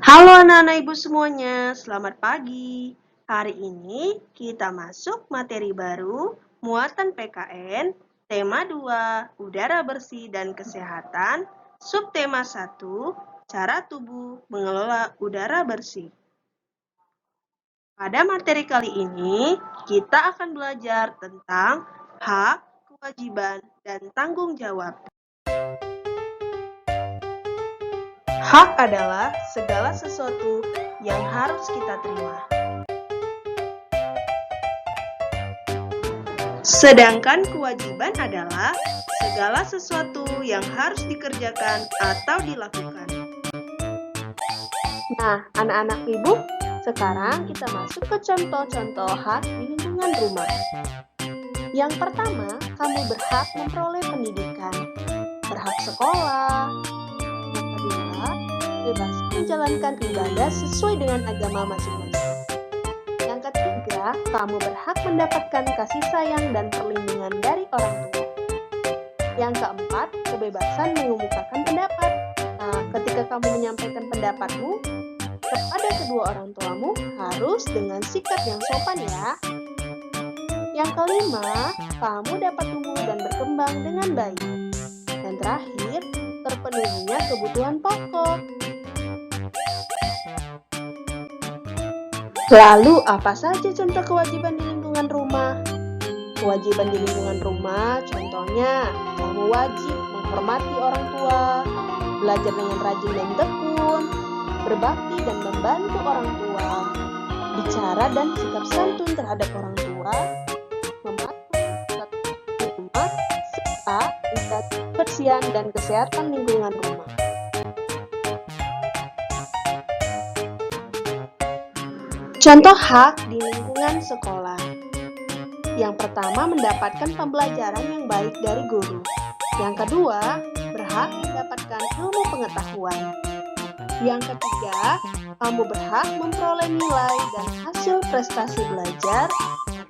Halo anak-anak ibu semuanya, selamat pagi. Hari ini kita masuk materi baru, muatan PKN, tema 2, udara bersih dan kesehatan, subtema 1, cara tubuh mengelola udara bersih. Pada materi kali ini, kita akan belajar tentang hak, kewajiban, dan tanggung jawab. Hak adalah segala sesuatu yang harus kita terima. Sedangkan kewajiban adalah segala sesuatu yang harus dikerjakan atau dilakukan. Nah, anak-anak ibu, sekarang kita masuk ke contoh-contoh hak di lingkungan rumah. Yang pertama, kamu berhak memperoleh pendidikan, berhak sekolah. Yang kedua, bebas menjalankan ibadah sesuai dengan agama masing-masing. Yang ketiga, kamu berhak mendapatkan kasih sayang dan perlindungan dari orang tua. Yang keempat, kebebasan mengemukakan pendapat. Nah, ketika kamu menyampaikan pendapatmu kepada kedua orang tuamu, harus dengan sikap yang sopan ya. Yang kelima, kamu dapat tumbuh dan berkembang dengan baik. Dan terakhir, terpenuhinya kebutuhan pokok. Lalu, apa saja contoh kewajiban di lingkungan rumah? Kewajiban di lingkungan rumah, contohnya, kamu wajib menghormati orang tua, belajar dengan rajin dan tekun, berbakti dan membantu orang tua, bicara dan sikap santun terhadap orang tua, mematuhi rumah, serta menjaga kebersihan dan kesehatan lingkungan rumah. Contoh hak di lingkungan sekolah. Yang pertama, mendapatkan pembelajaran yang baik dari guru. Yang kedua, berhak mendapatkan ilmu pengetahuan. Yang ketiga, kamu berhak memperoleh nilai dan hasil prestasi belajar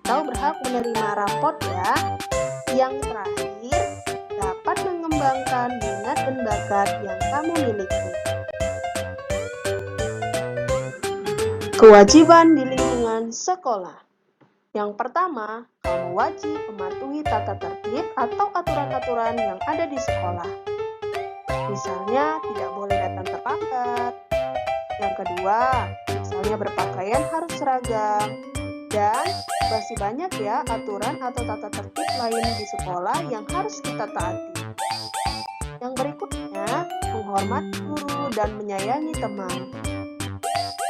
atau berhak menerima rapot ya. Yang terakhir, dapat mengembangkan minat dan bakat yang kamu miliki. Kewajiban di lingkungan sekolah. Yang pertama, kamu wajib mematuhi tata tertib atau aturan-aturan yang ada di sekolah. Misalnya, tidak boleh datang terlambat. Yang kedua, misalnya berpakaian harus seragam. Dan masih banyak ya aturan atau tata tertib lain di sekolah yang harus kita taati. Yang berikutnya, menghormati guru dan menyayangi teman.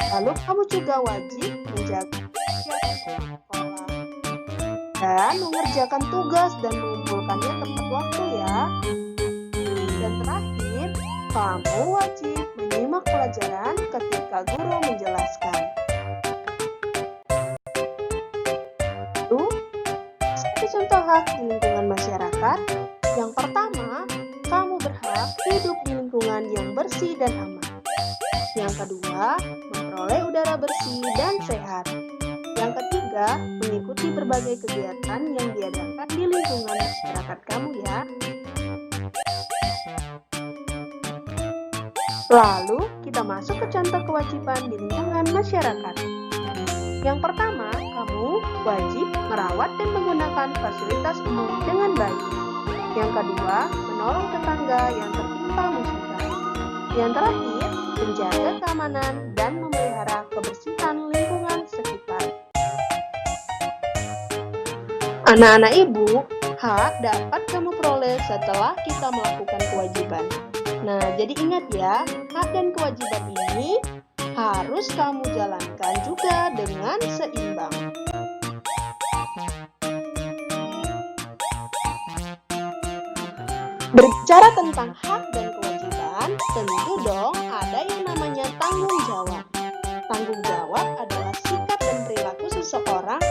Lalu kamu juga wajib menjaga sekolah dan mengerjakan tugas dan mengumpulkannya tepat waktu ya. Dan terakhir, kamu wajib menyimak pelajaran ketika guru menjelaskan. Lalu, satu contoh hak di lingkungan masyarakat. Yang pertama, kamu berhak hidup di lingkungan yang bersih dan aman. Yang kedua, memperoleh udara bersih dan sehat. Yang ketiga, mengikuti berbagai kegiatan yang diadakan di lingkungan masyarakat kamu ya. Lalu, kita masuk ke contoh kewajiban di lingkungan masyarakat. Yang pertama, kamu wajib merawat dan menggunakan fasilitas umum dengan baik. Yang kedua, menolong tetangga yang tertimpa musibah. Yang terakhir, menjaga keamanan dan memelihara kebersihan lingkungan sekitar. Anak-anak ibu, hak dapat kamu peroleh setelah kita melakukan kewajiban. Nah, jadi ingat ya, hak dan kewajiban ini harus kamu jalankan juga dengan seimbang. Berbicara tentang hak dan kewajiban, tentu dong ada yang namanya tanggung jawab. Tanggung jawab adalah sikap dan perilaku seseorang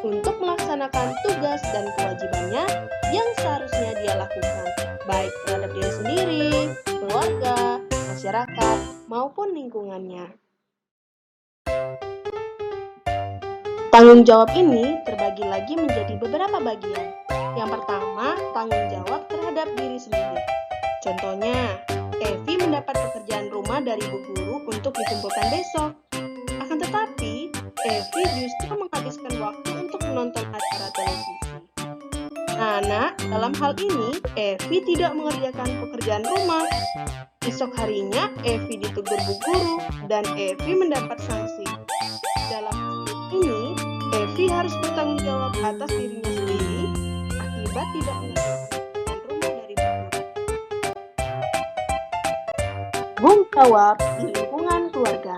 untuk melaksanakan tugas dan kewajibannya yang seharusnya dia lakukan, baik terhadap diri sendiri, keluarga, masyarakat, maupun lingkungannya. Tanggung jawab ini terbagi lagi menjadi beberapa bagian. Yang pertama, tanggung jawab terhadap diri sendiri. Contohnya, Evi mendapat pekerjaan rumah dari Bu Guru untuk untuk dikumpulkan besok. Akan tetapi, Evi justru menghabiskan waktu untuk menonton acara televisi. Nah, dalam hal ini, Evi tidak mengerjakan pekerjaan rumah. Esok harinya, Evi ditegur bu guru dan Evi mendapat sanksi. Dalam hal ini, Evi harus bertanggung jawab atas dirinya sendiri akibat tidak mengerjakan pekerjaan rumah dari bu guru. Tanggung jawab di lingkungan keluarga.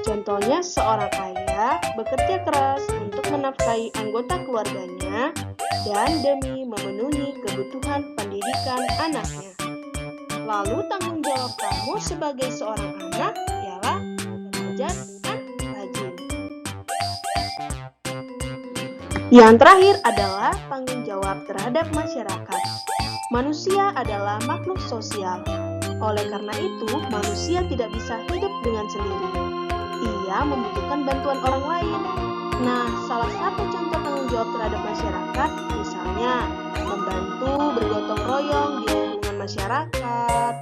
Contohnya seorang ayah bekerja keras untuk menafkahi anggota keluarganya dan demi memenuhi kebutuhan pendidikan anaknya. Lalu tanggung jawab kamu sebagai seorang anak ialah belajar dan rajin. Yang terakhir adalah tanggung jawab terhadap masyarakat. Manusia adalah makhluk sosial. Oleh karena itu, manusia tidak bisa hidup dengan sendiri. Ia membutuhkan bantuan orang lain. Nah, salah satu contoh tanggung jawab terhadap masyarakat, misalnya membantu bergotong royong di lingkungan masyarakat.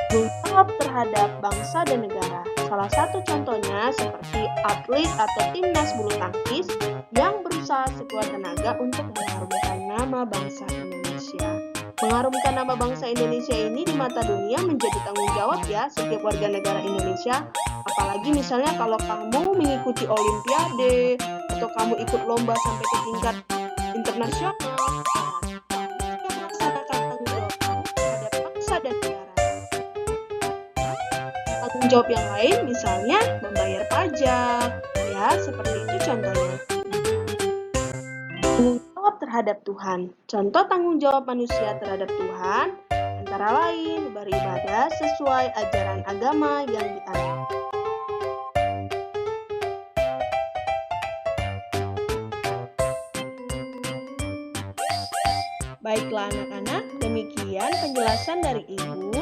Tanggung jawab terhadap bangsa dan negara. Salah satu contohnya seperti atlet atau timnas bulu tangkis yang berusaha sekuat tenaga untuk mengharumkan nama bangsa Indonesia. Mengharumkan nama bangsa Indonesia ini di mata dunia menjadi tanggung jawab ya setiap warga negara Indonesia. Apalagi misalnya kalau kamu mengikuti olimpiade atau kamu ikut lomba sampai ke tingkat internasional, kamu melaksanakan tanggung jawab terhadap bangsa dan negara. Tanggung jawab yang lain misalnya membayar pajak, ya seperti itu contohnya. Tanggung jawab terhadap Tuhan. Contoh tanggung jawab manusia terhadap Tuhan antara lain beribadah sesuai ajaran agama yang dianut. Baiklah anak-anak, demikian penjelasan dari Ibu.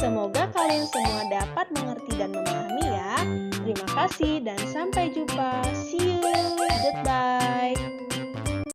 Semoga kalian semua dapat mengerti dan memahami ya. Terima kasih dan sampai jumpa. See you. Goodbye.